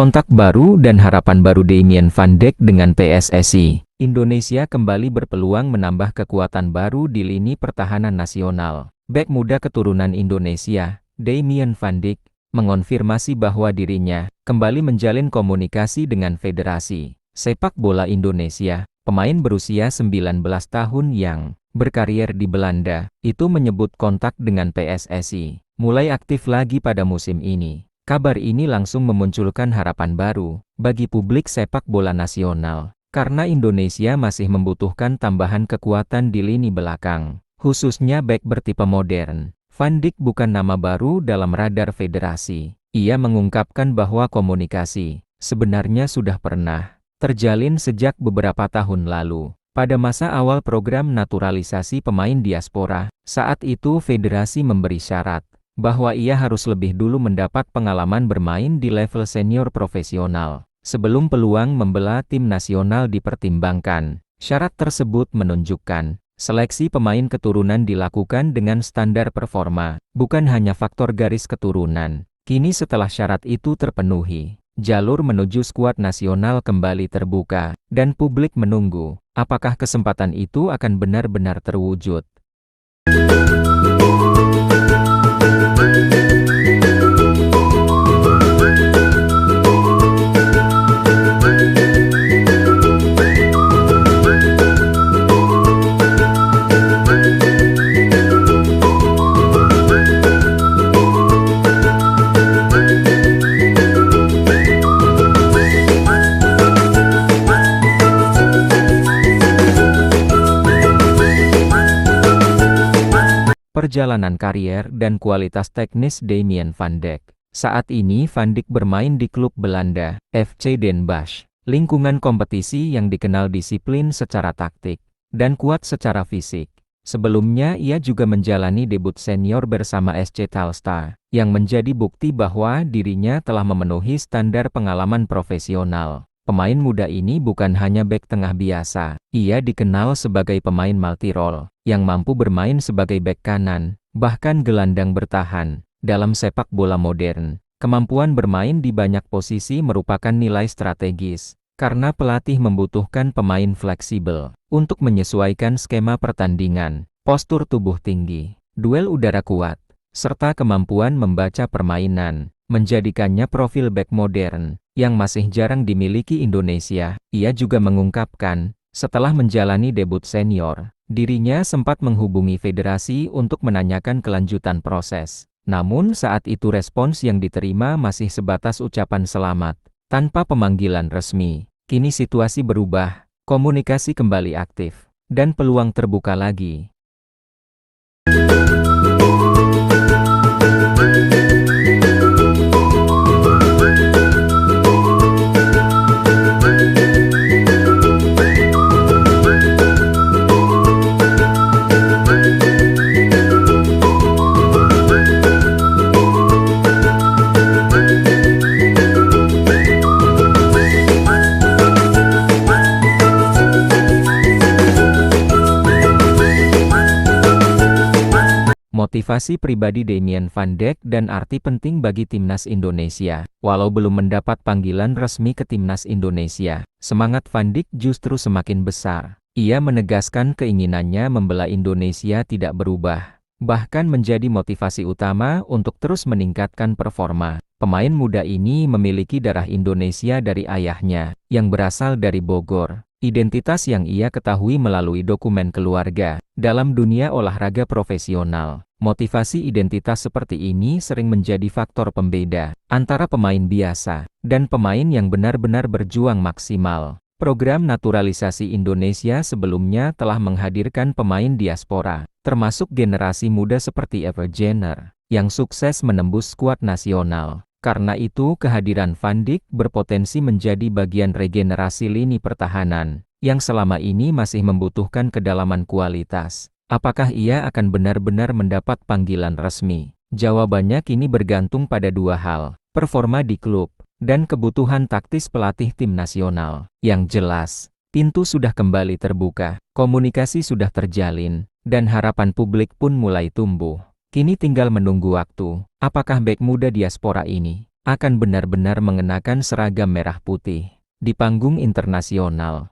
Kontak baru dan harapan baru Damien van Dijk dengan PSSI. Indonesia kembali berpeluang menambah kekuatan baru di lini pertahanan nasional. Bek muda keturunan Indonesia, Damien van Dijk, mengonfirmasi bahwa dirinya kembali menjalin komunikasi dengan Federasi Sepak Bola Indonesia. Pemain berusia 19 tahun yang berkarier di Belanda, itu menyebut kontak dengan PSSI mulai aktif lagi pada musim ini. Kabar ini langsung memunculkan harapan baru bagi publik sepak bola nasional, karena Indonesia masih membutuhkan tambahan kekuatan di lini belakang, khususnya bek bertipe modern. Van Dijk bukan nama baru dalam radar federasi. Ia mengungkapkan bahwa komunikasi sebenarnya sudah pernah terjalin sejak beberapa tahun lalu. Pada masa awal program naturalisasi pemain diaspora, saat itu federasi memberi syarat bahwa ia harus lebih dulu mendapat pengalaman bermain di level senior profesional, sebelum peluang membela tim nasional dipertimbangkan. Syarat tersebut menunjukkan, seleksi pemain keturunan dilakukan dengan standar performa, bukan hanya faktor garis keturunan. Kini setelah syarat itu terpenuhi, jalur menuju skuad nasional kembali terbuka, dan publik menunggu, apakah kesempatan itu akan benar-benar terwujud. Perjalanan karier dan kualitas teknis Damien van Dijk. Saat ini Van Dijk bermain di klub Belanda, FC Den Bosch, lingkungan kompetisi yang dikenal disiplin secara taktik dan kuat secara fisik. Sebelumnya ia juga menjalani debut senior bersama SC Telstar, yang menjadi bukti bahwa dirinya telah memenuhi standar pengalaman profesional. Pemain muda ini bukan hanya bek tengah biasa, ia dikenal sebagai pemain multi-role, yang mampu bermain sebagai bek kanan, bahkan gelandang bertahan. Dalam sepak bola modern, kemampuan bermain di banyak posisi merupakan nilai strategis, karena pelatih membutuhkan pemain fleksibel, untuk menyesuaikan skema pertandingan, postur tubuh tinggi, duel udara kuat, serta kemampuan membaca permainan, menjadikannya profil bek modern yang masih jarang dimiliki Indonesia. Ia juga mengungkapkan, setelah menjalani debut senior, dirinya sempat menghubungi federasi untuk menanyakan kelanjutan proses. Namun saat itu respons yang diterima masih sebatas ucapan selamat, tanpa pemanggilan resmi. Kini situasi berubah, komunikasi kembali aktif, dan peluang terbuka lagi. Motivasi pribadi Damien van Dijk dan arti penting bagi timnas Indonesia. Walau belum mendapat panggilan resmi ke timnas Indonesia, semangat Van Dijk justru semakin besar. Ia menegaskan keinginannya membela Indonesia tidak berubah, bahkan menjadi motivasi utama untuk terus meningkatkan performa. Pemain muda ini memiliki darah Indonesia dari ayahnya, yang berasal dari Bogor. Identitas yang ia ketahui melalui dokumen keluarga. Dalam dunia olahraga profesional, motivasi identitas seperti ini sering menjadi faktor pembeda antara pemain biasa dan pemain yang benar-benar berjuang maksimal. Program naturalisasi Indonesia sebelumnya telah menghadirkan pemain diaspora, termasuk generasi muda seperti Eva Jenner, yang sukses menembus skuad nasional. Karena itu kehadiran Van Dijk berpotensi menjadi bagian regenerasi lini pertahanan, yang selama ini masih membutuhkan kedalaman kualitas. Apakah ia akan benar-benar mendapat panggilan resmi? Jawabannya kini bergantung pada dua hal, performa di klub, dan kebutuhan taktis pelatih tim nasional. Yang jelas, pintu sudah kembali terbuka, komunikasi sudah terjalin, dan harapan publik pun mulai tumbuh. Kini tinggal menunggu waktu, apakah bek muda diaspora ini akan benar-benar mengenakan seragam merah putih di panggung internasional.